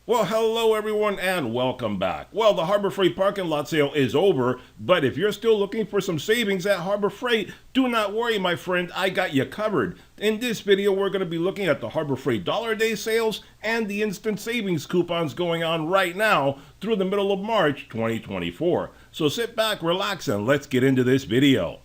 Well, hello everyone and welcome back. Well, the Harbor Freight parking lot sale is over, but if you're still looking for some savings at Harbor Freight, do not worry, my friend, I got you covered. In this video, we're going to be looking at the Harbor Freight Dollar Day sales and the instant savings coupons going on right now through the middle of March 2024. So sit back, relax, and let's get into this video.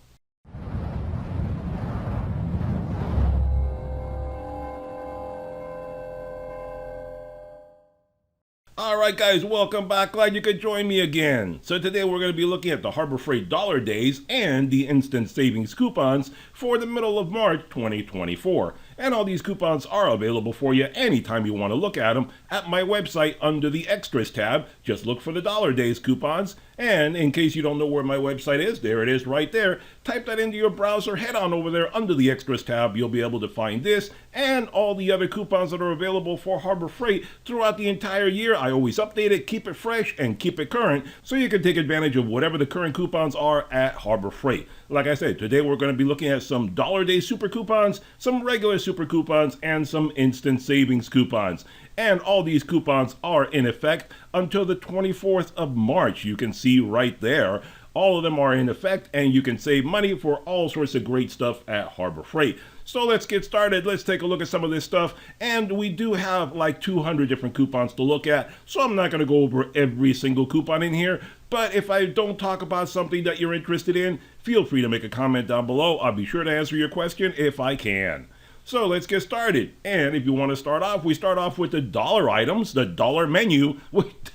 Alright guys, welcome back. Glad you could join me again. So today we're going to be looking at the Harbor Freight Dollar Days and the instant savings coupons for the middle of March 2024. And all these coupons are available for you anytime you want to look at them at my website under the Extras tab. Just look for the Dollar Days coupons. And in case you don't know where my website is, there it is right there. Type that into your browser, head on over there under the Extras tab. You'll be able to find this and all the other coupons that are available for Harbor Freight throughout the entire year. I always update it, keep it fresh, and keep it current so you can take advantage of whatever the current coupons are at Harbor Freight. Like I said, today we're going to be looking at some Dollar Day super coupons, some regular super coupons, and some instant savings coupons. And all these coupons are in effect until the 24th of March. You can see right there. All of them are in effect, and you can save money for all sorts of great stuff at Harbor Freight. So let's get started. Let's take a look at some of this stuff. And we do have like 200 different coupons to look at, so I'm not going to go over every single coupon in here. But if I don't talk about something that you're interested in, feel free to make a comment down below. I'll be sure to answer your question if I can. So let's get started. And if you want to start off, we start off with the dollar items, the dollar menu.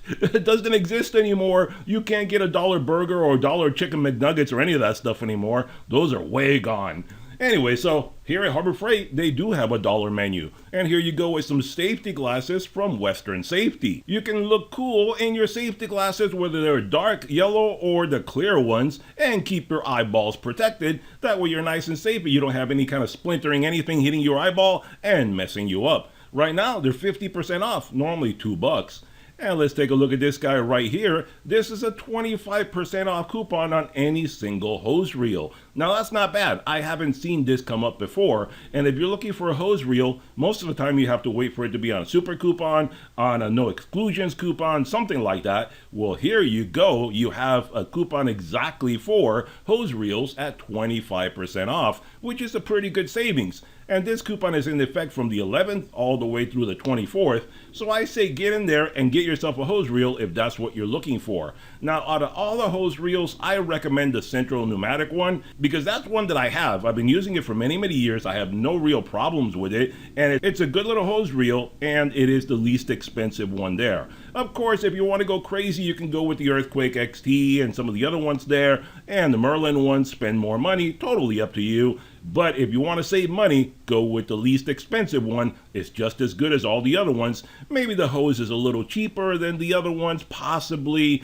It doesn't exist anymore. You can't get a dollar burger or dollar chicken McNuggets or any of that stuff anymore. Those are way gone. Anyway, so here at Harbor Freight, they do have a dollar menu. And here you go with some safety glasses from Western Safety. You can look cool in your safety glasses, whether they're dark yellow or the clear ones, and keep your eyeballs protected. That way you're nice and safe, but you don't have any kind of splintering anything hitting your eyeball and messing you up. Right now, they're 50% off, normally $2. And let's take a look at this guy right here. This is a 25% off coupon on any single hose reel. Now that's not bad. I haven't seen this come up before. And if you're looking for a hose reel, most of the time you have to wait for it to be on a super coupon, on a no exclusions coupon, something like that. Well, here you go. You have a coupon exactly for hose reels at 25% off, which is a pretty good savings. And this coupon is in effect from the 11th all the way through the 24th. So I say get in there and get yourself a hose reel if that's what you're looking for. Now, out of all the hose reels, I recommend the Central Pneumatic one because that's one that I have. I've been using it for many, many years. I have no real problems with it. And it's a good little hose reel, and it is the least expensive one there. Of course, if you want to go crazy, you can go with the Earthquake XT and some of the other ones there. And the Merlin ones, spend more money. Totally up to you. But if you want to save money, go with the least expensive one. It's just as good as all the other ones. Maybe the hose is a little cheaper than the other ones, possibly.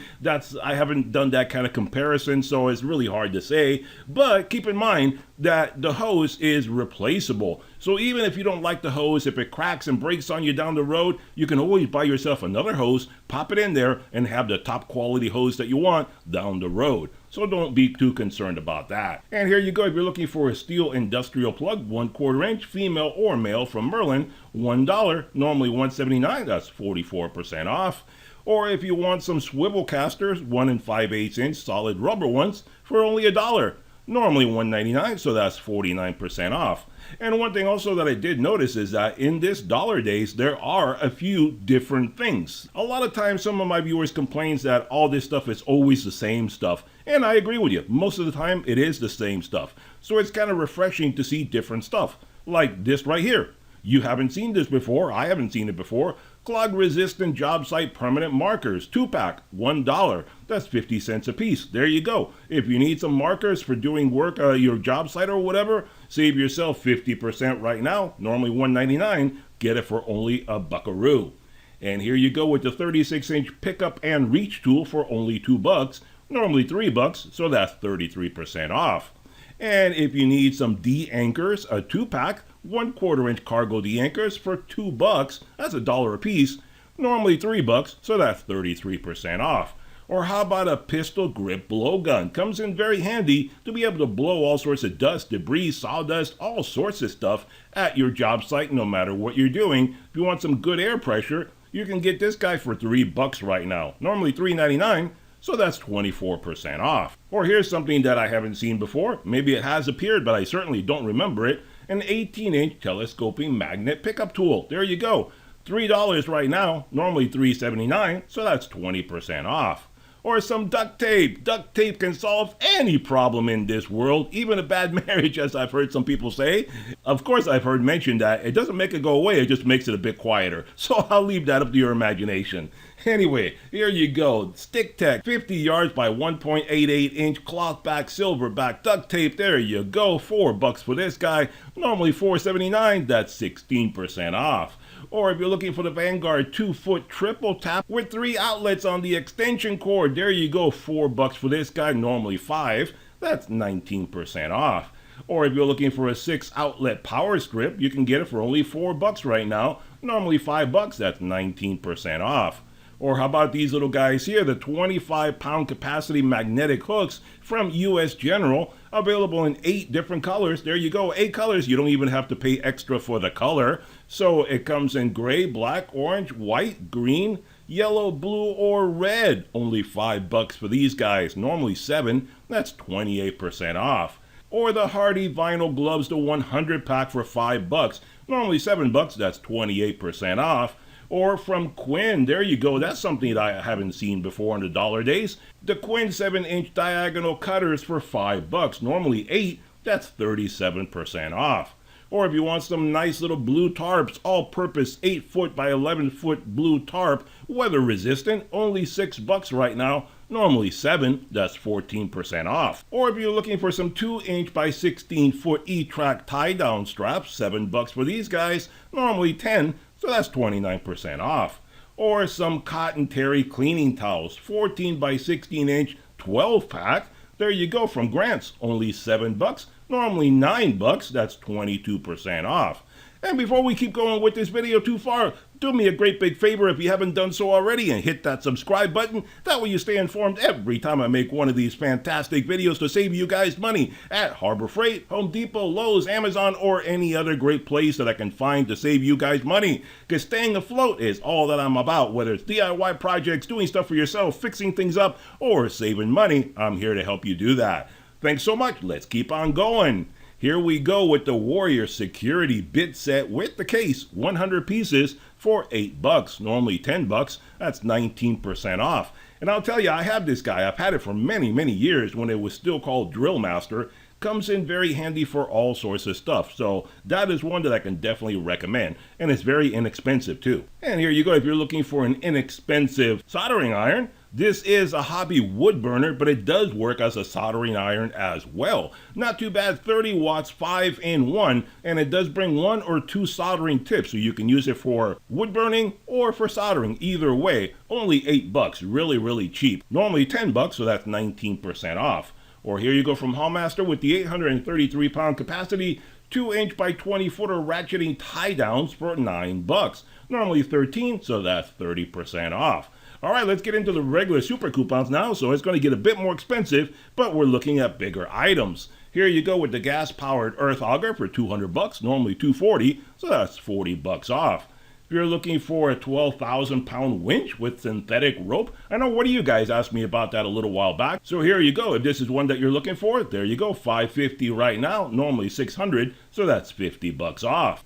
I haven't done that kind of comparison, so it's really hard to say. But keep in mind that the hose is replaceable. So even if you don't like the hose, if it cracks and breaks on you down the road, you can always buy yourself another hose, pop it in there, and have the top quality hose that you want down the road. So don't be too concerned about that. And here you go. If you're looking for a steel industrial plug, 1/4 inch, female or male from Merlin, $1, normally $179, that's 44% off. Or if you want some swivel casters, 1 5/8 inch solid rubber ones for only $1. Normally $199, so that's 49% off. And one thing also that I did notice is that in this Dollar Days, there are a few different things. A lot of times, some of my viewers complains that all this stuff is always the same stuff. And I agree with you. Most of the time, it is the same stuff. So it's kind of refreshing to see different stuff. Like this right here. You haven't seen this before. I haven't seen it before. Clog resistant job site permanent markers, 2-pack, $1. That's 50 cents a piece. There you go. If you need some markers for doing work your job site or whatever, save yourself 50% right now. Normally $1.99. Get it for only a buckaroo. And here you go with the 36-inch pickup and reach tool for only $2. Normally $3, so that's 33% off. And if you need some D-anchors, a 2-pack, 1/4 inch cargo D-anchors for $2, that's $1 a piece. Normally $3, so that's 33% off. Or how about a pistol grip blowgun? Comes in very handy to be able to blow all sorts of dust, debris, sawdust, all sorts of stuff at your job site no matter what you're doing. If you want some good air pressure, You can get this guy for $3 right now, normally $3.99, so that's 24% off. Or here's something that I haven't seen before. Maybe it has appeared, but I certainly don't remember it. An 18-inch telescoping magnet pickup tool. There you go. $3 right now, normally $3.79, so that's 20% off. Or some duct tape. Duct tape can solve any problem in this world, even a bad marriage, as I've heard some people say. Of course, I've heard mentioned that it doesn't make it go away, it just makes it a bit quieter. So I'll leave that up to your imagination. Anyway, here you go. StickTech 50 yards by 1.88 inch cloth back silverback duct tape. There you go. $4 for this guy. Normally $4.79. That's 16% off. Or if you're looking for the Vanguard 2-foot triple tap with 3 outlets on the extension cord, there you go. $4 for this guy. Normally $5. That's 19% off. Or if you're looking for a 6-outlet power strip, you can get it for only $4 right now. Normally $5. That's 19% off. Or how about these little guys here, the 25-pound capacity magnetic hooks from US General, available in 8 different colors. There you go, 8 colors. You don't even have to pay extra for the color. So it comes in gray, black, orange, white, green, yellow, blue, or red. Only $5 for these guys. Normally $7. That's 28% off. Or the Hardy vinyl gloves, the 100 pack for $5. Normally $7. That's 28% off. Or from Quinn, there you go, that's something that I haven't seen before on the dollar days. The Quinn 7-inch diagonal cutters for $5, normally $8, that's 37% off. Or if you want some nice little blue tarps, all-purpose 8-foot by 11-foot blue tarp, weather resistant, only $6 right now, normally $7, that's 14% off. Or if you're looking for some 2-inch by 16-foot E-Track tie-down straps, $7 for these guys, normally $10, so that's 29% off. Or some cotton terry cleaning towels, 14 by 16 inch 12 pack. There you go, from Grant's, only $7, normally $9, that's 22% off. And before we keep going with this video too far, do me a great big favor if you haven't done so already and hit that subscribe button. That way you stay informed every time I make one of these fantastic videos to save you guys money at Harbor Freight, Home Depot, Lowe's, Amazon, or any other great place that I can find to save you guys money. Because staying afloat is all that I'm about, whether it's DIY projects, doing stuff for yourself, fixing things up, or saving money. I'm here to help you do that. Thanks so much. Let's keep on going. Here we go with the Warrior Security Bit Set with the case, 100 pieces for $8, normally $10, that's 19% off. And I'll tell you, I have this guy, I've had it for many, many years when it was still called Drill Master. Comes in very handy for all sorts of stuff, so that is one that I can definitely recommend, and it's very inexpensive too. And here you go, if you're looking for an inexpensive soldering iron, this is a hobby wood burner, but it does work as a soldering iron as well. Not too bad, 30 watts, 5-in-1, and it does bring 1 or 2 soldering tips, so you can use it for wood burning or for soldering, either way. Only $8, really, really cheap. Normally $10, so that's 19% off. Or here you go from Hallmaster with the 833-pound capacity, 2-inch by 20-footer ratcheting tie downs for $9. Normally $13, so that's 30% off. All right, let's get into the regular super coupons now. So it's going to get a bit more expensive, but we're looking at bigger items. Here you go with the gas-powered earth auger for $200, normally $240, so that's $40 off. If you're looking for a 12,000-pound winch with synthetic rope, I know one of you guys asked me about that a little while back. So here you go. If this is one that you're looking for, there you go. $550 right now, normally $600, so that's $50 off.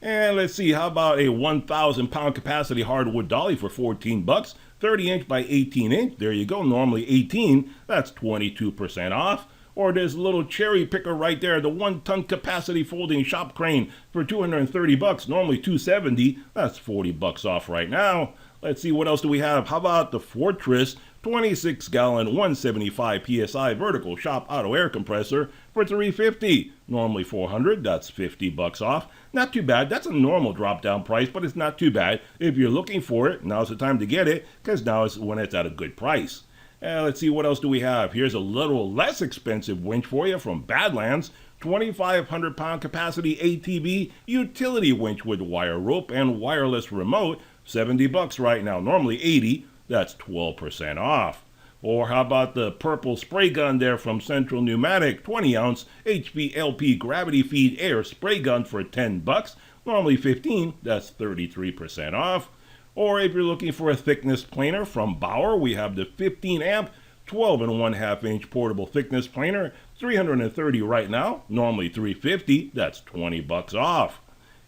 And let's see, how about a 1,000-pound capacity hardwood dolly for $14, 30-inch by 18-inch, there you go, normally $18, that's 22% off. Or this little cherry picker right there, the 1-ton capacity folding shop crane for $230, normally $270, that's $40 off right now. Let's see, what else do we have? How about the Fortress 26-gallon 175 PSI vertical shop auto air compressor for $350, normally $400, that's $50 off. Not too bad, that's a normal drop down price, but it's not too bad. If you're looking for it, now's the time to get it, because now is when it's at a good price. Let's see, what else do we have? Here's a little less expensive winch for you from Badlands. 2,500-pound capacity ATV utility winch with wire rope and wireless remote. $70 right now, normally $80. That's 12% off. Or how about the purple spray gun there from Central Pneumatic, 20-ounce HVLP gravity feed air spray gun for $10. Normally $15. That's 33% off. Or if you're looking for a thickness planer from Bauer, we have the 15 amp 12 and 1/2 inch portable thickness planer, $330 right now, normally $350. That's $20 off.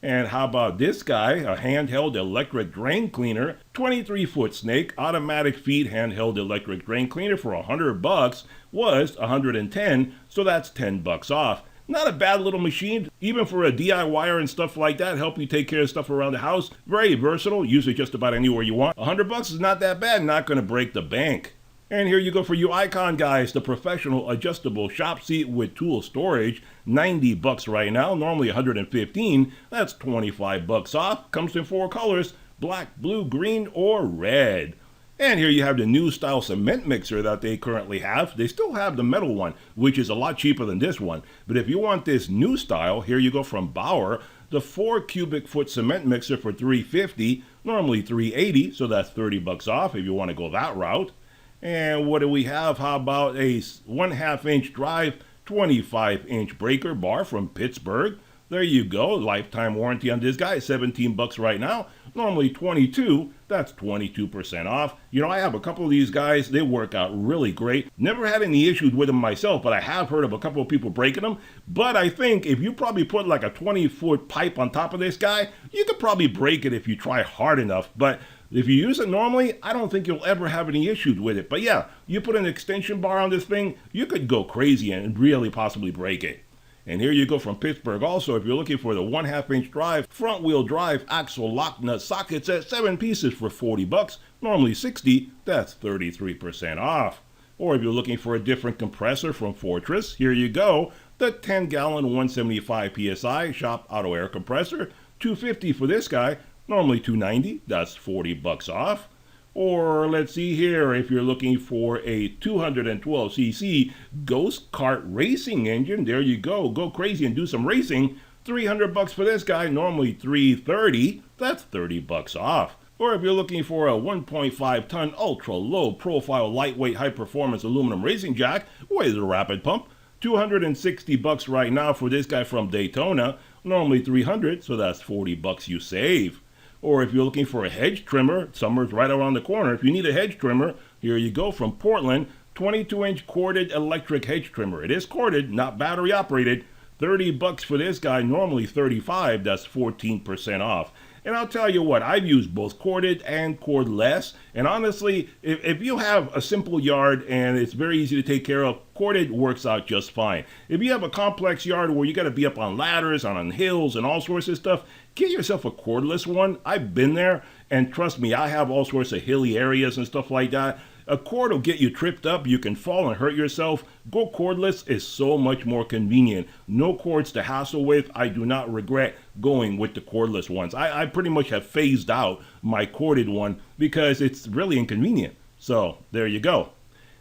And how about this guy, a handheld electric drain cleaner, 23-foot snake, automatic feed handheld electric drain cleaner for $100 was $110, so that's $10 off. Not a bad little machine, even for a DIYer and stuff like that, help you take care of stuff around the house. Very versatile, use it just about anywhere you want. $100 is not that bad, not going to break the bank. And here you go for you Icon guys, the professional adjustable shop seat with tool storage, $90 right now, normally $115. That's $25 off. Comes in 4 colors, black, blue, green, or red. And here you have the new style cement mixer that they currently have. They still have the metal one, which is a lot cheaper than this one. But if you want this new style, here you go from Bauer, the 4 cubic foot cement mixer for $350, normally $380, so that's $30 off if you want to go that route. And what do we have? How about a 1/2 inch drive, 25-inch breaker bar from Pittsburgh? There you go. Lifetime warranty on this guy, $17 right now. Normally $22. That's 22% off. You know, I have a couple of these guys. They work out really great. Never had any issues with them myself, but I have heard of a couple of people breaking them. But I think if you probably put like a 20-foot pipe on top of this guy, you could probably break it if you try hard enough. But if you use it normally, I don't think you'll ever have any issues with it. But yeah, you put an extension bar on this thing, you could go crazy and really possibly break it. And here you go from Pittsburgh also, if you're looking for the 1/2 inch drive, front wheel drive, axle lock nut sockets at 7 pieces for $40, normally $60, that's 33% off. Or if you're looking for a different compressor from Fortress, here you go, the 10-gallon 175 PSI shop auto air compressor, $250 for this guy, normally $290, that's $40 off. Or let's see here, if you're looking for a 212cc Ghost Kart racing engine, there you go. Go crazy and do some racing. $300 for this guy, normally $330. That's $30 off. Or if you're looking for a 1.5 ton ultra low profile lightweight high performance aluminum racing jack with a rapid pump, $260 right now for this guy from Daytona, normally $300, so that's $40 you save. Or if you're looking for a hedge trimmer, summer's right around the corner. If you need a hedge trimmer, here you go from Portland, 22-inch corded electric hedge trimmer. It is corded, not battery operated. $30 for this guy, normally $35, that's 14% off. And I'll tell you what, I've used both corded and cordless. And honestly, if you have a simple yard and it's very easy to take care of, corded works out just fine. If you have a complex yard where you got to be up on ladders, on hills, and all sorts of stuff, get yourself a cordless one. I've been there, and trust me, I have all sorts of hilly areas and stuff like that. A cord will get you tripped up. You can fall and hurt yourself. Go cordless is so much more convenient. No cords to hassle with. I do not regret going with the cordless ones. I pretty much have phased out my corded one because it's really inconvenient. So there you go.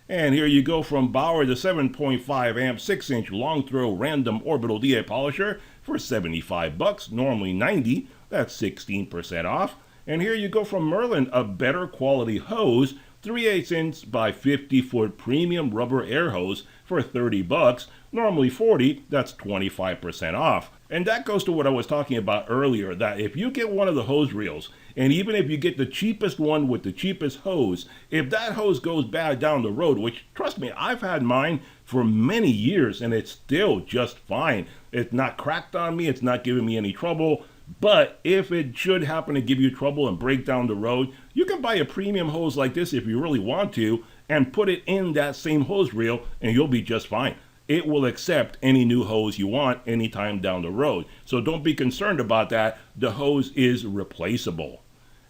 And here you go from Bauer, the 7.5 amp 6-inch long throw random orbital DA polisher for $75, normally $90. That's 16% off. And here you go from Merlin, a better quality hose, 3/8 inch by 50-foot premium rubber air hose for $30, normally $40. That's 25% off. And that goes to what I was talking about earlier, that if you get one of the hose reels, and even if you get the cheapest one with the cheapest hose, if that hose goes bad down the road, which trust me, I've had mine for many years and it's still just fine. It's not cracked on me, it's not giving me any trouble. But if it should happen to give you trouble and break down the road, you can buy a premium hose like this if you really want to and put it in that same hose reel and you'll be just fine. It will accept any new hose you want anytime down the road. So don't be concerned about that. The hose is replaceable.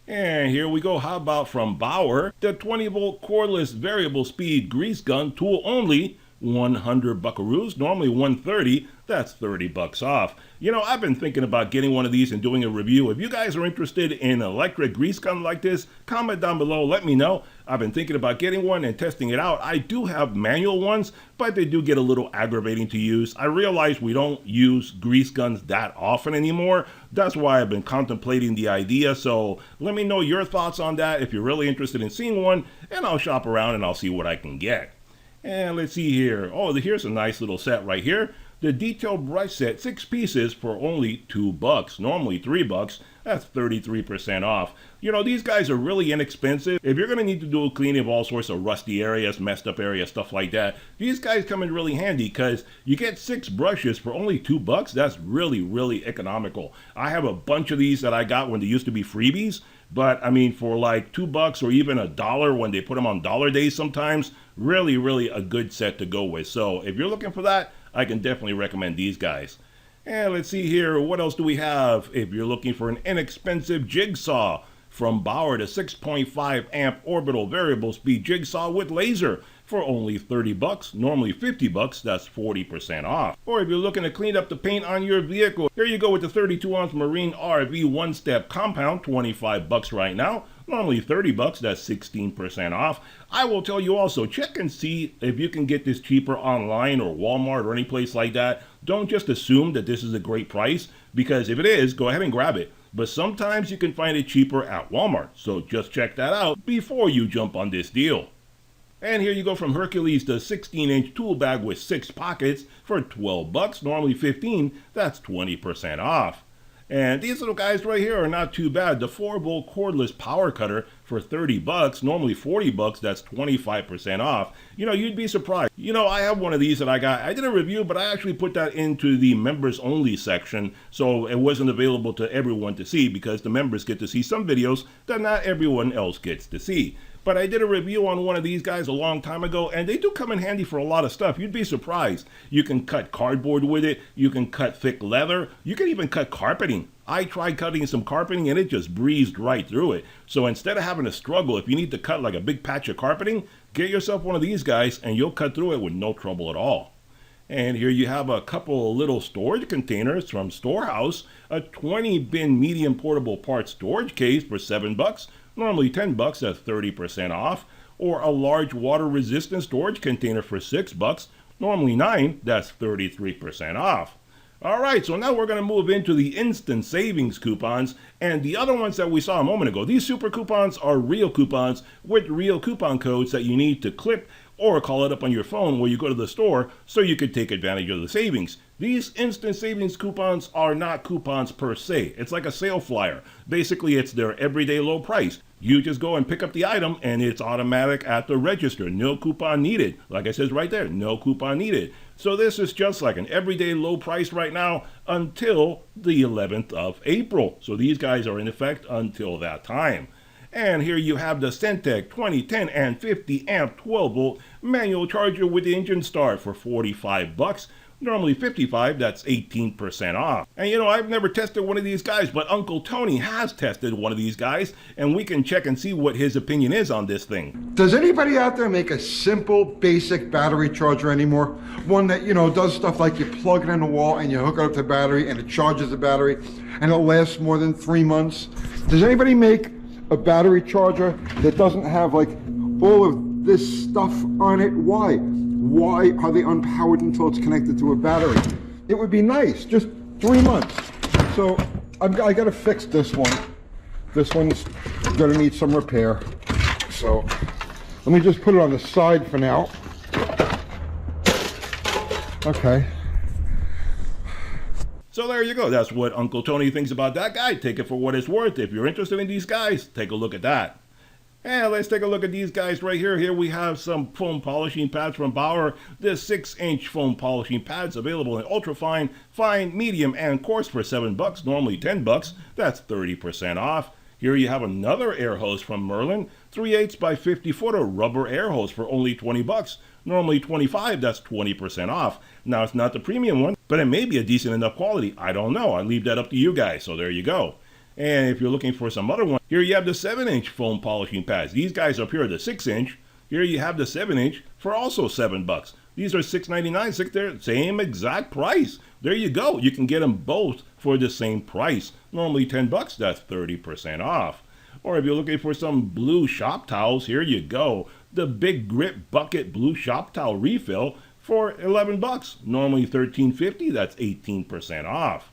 And here we go. How about from Bauer, the 20-volt cordless variable speed grease gun tool only, 100 buckaroos, normally 130. That's $30 off. You know, I've been thinking about getting one of these and doing a review. If you guys are interested in an electric grease gun like this, comment down below, let me know. I've been thinking about getting one and testing it out. I do have manual ones, but they do get a little aggravating to use. I realize we don't use grease guns that often anymore. That's why I've been contemplating the idea. So let me know your thoughts on that if you're really interested in seeing one, and I'll shop around and I'll see what I can get. And let's see here. Oh, here's a nice little set right here. The detailed brush set, 6 pieces for only $2. Normally $3. That's 33% off. You know, these guys are really inexpensive. If you're going to need to do a cleaning of all sorts of rusty areas, messed up areas, stuff like that, these guys come in really handy because you get 6 brushes for only $2. That's really, really economical. I have a bunch of these that I got when they used to be freebies, but I mean, for like $2 or even $1 when they put them on dollar days sometimes, really, really a good set to go with. So if you're looking for that, I can definitely recommend these guys. And let's see here, what else do we have? If you're looking for an inexpensive jigsaw, from Bauer, the 6.5 amp orbital variable speed jigsaw with laser for only $30. Normally $50. That's 40% off. Or if you're looking to clean up the paint on your vehicle, here you go with the 32-ounce Marine RV one-step compound, $25 right now. Normally $30. That's 16% off. I will tell you also, check and see if you can get this cheaper online or Walmart or any place like that. Don't just assume that this is a great price, because if it is, go ahead and grab it. But sometimes you can find it cheaper at Walmart, so just check that out before you jump on this deal. And here you go from Hercules, the 16-inch tool bag with 6 pockets for $12. Normally $15. That's 20% off. And these little guys right here are not too bad. The 4-volt cordless power cutter for $30, normally $40. That's 25% off. You know, you'd be surprised. You know, I have one of these that I got. I did a review, but I actually put that into the members only section, so it wasn't available to everyone to see, because the members get to see some videos that not everyone else gets to see. But I did a review on one of these guys a long time ago, and they do come in handy for a lot of stuff. You'd be surprised. You can cut cardboard with it. You can cut thick leather. You can even cut carpeting. I tried cutting some carpeting, and it just breezed right through it. So instead of having to struggle, if you need to cut like a big patch of carpeting, get yourself one of these guys, and you'll cut through it with no trouble at all. And here you have a couple of little storage containers from Storehouse, a 20-bin medium portable parts storage case for $7. Normally $10. That's 30% off. Or a large water-resistant storage container for $6. Normally $9. That's 33% off. All right, so now we're going to move into the instant savings coupons, and the other ones that we saw a moment ago. These super coupons are real coupons with real coupon codes that you need to clip or call it up on your phone where you go to the store so you can take advantage of the savings. These instant savings coupons are not coupons per se. It's like a sale flyer. Basically, it's their everyday low price. You just go and pick up the item, and it's automatic at the register. No coupon needed. Like it says right there, no coupon needed. So this is just like an everyday low price right now until the 11th of April. So these guys are in effect until that time. And here you have the Centec 2010 and 50 amp 12 volt manual charger with the engine start for $45. Normally $55. That's 18% off. And you know, I've never tested one of these guys, but Uncle Tony has tested one of these guys, and we can check and see what his opinion is on this thing. Does anybody out there make a simple, basic battery charger anymore? One that, you know, does stuff like you plug it in the wall and you hook it up to the battery and it charges the battery and it'll last more than 3 months? Does anybody make a battery charger that doesn't have like all of this stuff on it? Why? Why are they unpowered until it's connected to a battery? It would be nice, just 3 months. So I got to fix this one. This one's going to need some repair. So let me just put it on the side for now. Okay. So there you go. That's what Uncle Tony thinks about that guy. Take it for what it's worth. If you're interested in these guys, take a look at that. And let's take a look at these guys right here. Here we have some foam polishing pads from Bauer. The 6-inch foam polishing pads available in ultrafine, fine, medium, and coarse for $7. Normally $10. That's 30% off. Here you have another air hose from Merlin. 3/8 by 50 footer rubber air hose for only $20. Normally $25. That's 20% off. Now, it's not the premium one, but it may be a decent enough quality. I don't know. I leave that up to you guys. So there you go. And if you're looking for some other one, here you have the 7-inch foam polishing pads. These guys up here are the 6-inch. Here you have the 7-inch for also $7. These are $6.99. They're same exact price. There you go. You can get them both for the same price. Normally $10. That's 30% off. Or if you're looking for some blue shop towels, here you go. The Big Grip Bucket Blue Shop Towel Refill for $11. Normally $13.50. That's 18% off.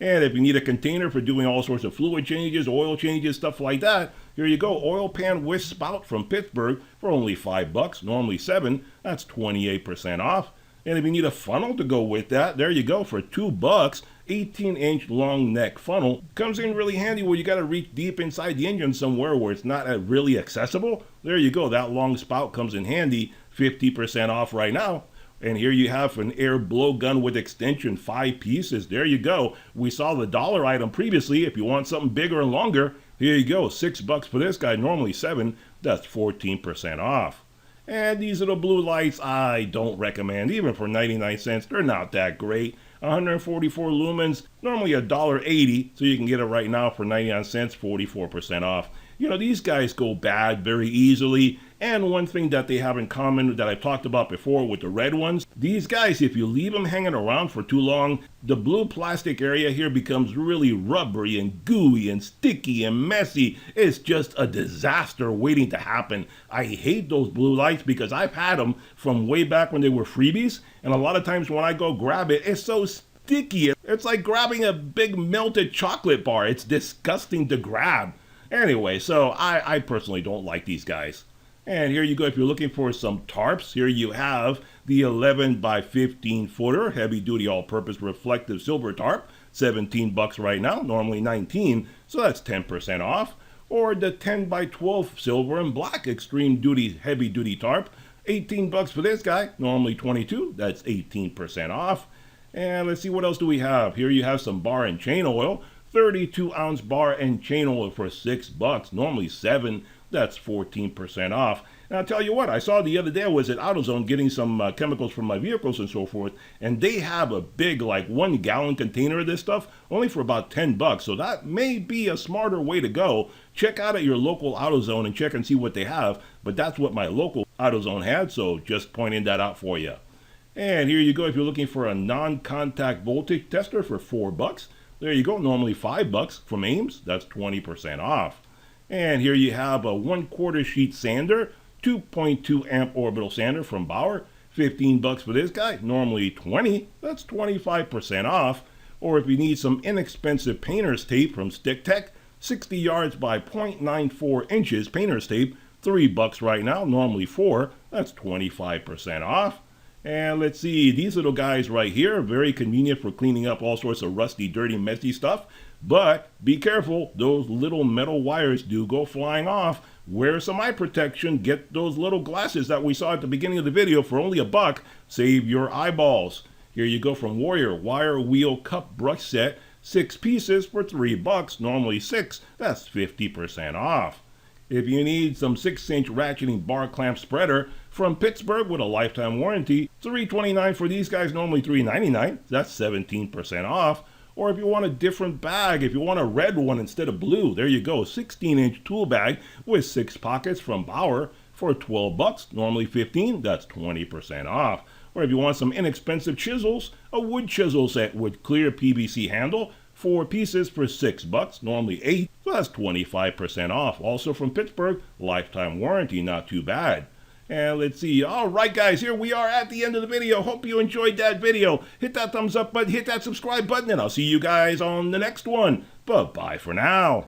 And if you need a container for doing all sorts of fluid changes, oil changes, stuff like that, here you go. Oil pan whisk spout from Pittsburgh for only $5. Normally $7. That's 28% off. And if you need a funnel to go with that, there you go for $2. 18-inch long neck funnel. Comes in really handy where you got to reach deep inside the engine somewhere where it's not really accessible. There you go. That long spout comes in handy. 50% off right now. And here you have an air blowgun with extension, 5 pieces. There you go. We saw the dollar item previously. If you want something bigger and longer, here you go. $6 for this guy, normally $7. That's 14% off. And these little blue lights, I don't recommend. Even for 99 cents, they're not that great. 144 lumens, normally $1.80, so you can get it right now for 99 cents, 44% off. You know, these guys go bad very easily, and one thing that they have in common that I've talked about before with the red ones, these guys, if you leave them hanging around for too long, the blue plastic area here becomes really rubbery and gooey and sticky and messy. It's just a disaster waiting to happen. I hate those blue lights because I've had them from way back when they were freebies, and a lot of times when I go grab it, it's so sticky. It's like grabbing a big melted chocolate bar. It's disgusting to grab. Anyway, so I personally don't like these guys. And here you go. If you're looking for some tarps, here you have the 11 by 15 footer heavy duty all-purpose reflective silver tarp. $17 right now, normally $19, so that's 10% off. Or the 10 by 12 silver and black extreme duty heavy duty tarp. $18 for this guy, normally $22, that's 18% off. And let's see, what else do we have? Here you have some bar and chain oil. 32-ounce bar and chain oil for $6, normally $7. That's 14% off. And I'll tell you what, I saw the other day I was at AutoZone getting some chemicals from my vehicles and so forth, and they have a big, like 1-gallon container of this stuff, only for about $10. So that may be a smarter way to go. Check out at your local AutoZone and check and see what they have. But that's what my local AutoZone had, so just pointing that out for you. And here you go, if you're looking for a non-contact voltage tester for $4. There you go, normally $5 from Ames, that's 20% off. And here you have a 1/4 sheet sander, 2.2 amp orbital sander from Bauer, $15 for this guy, normally $20, that's 25% off. Or if you need some inexpensive painter's tape from Stick Tech, 60 yards by 0.94 inches painter's tape, $3 right now, normally $4, that's 25% off. And let's see, these little guys right here are very convenient for cleaning up all sorts of rusty, dirty, messy stuff. But be careful, those little metal wires do go flying off. Wear some eye protection, get those little glasses that we saw at the beginning of the video for only $1. Save your eyeballs. Here you go from Warrior, wire wheel cup brush set, 6 pieces for $3, normally $6, that's 50% off. If you need some 6-inch ratcheting bar clamp spreader from Pittsburgh with a lifetime warranty, $3.29 for these guys, normally $3.99. That's 17% off. Or if you want a different bag, if you want a red one instead of blue, there you go, 16-inch tool bag with 6 pockets from Bauer for $12, normally $15. That's 20% off. Or if you want some inexpensive chisels, a wood chisel set with clear PVC handle, 4 pieces for $6, normally $8, so that's 25% off. Also from Pittsburgh, lifetime warranty, not too bad. And let's see, alright guys, here we are at the end of the video. Hope you enjoyed that video. Hit that thumbs up button, hit that subscribe button, and I'll see you guys on the next one. Bye-bye for now.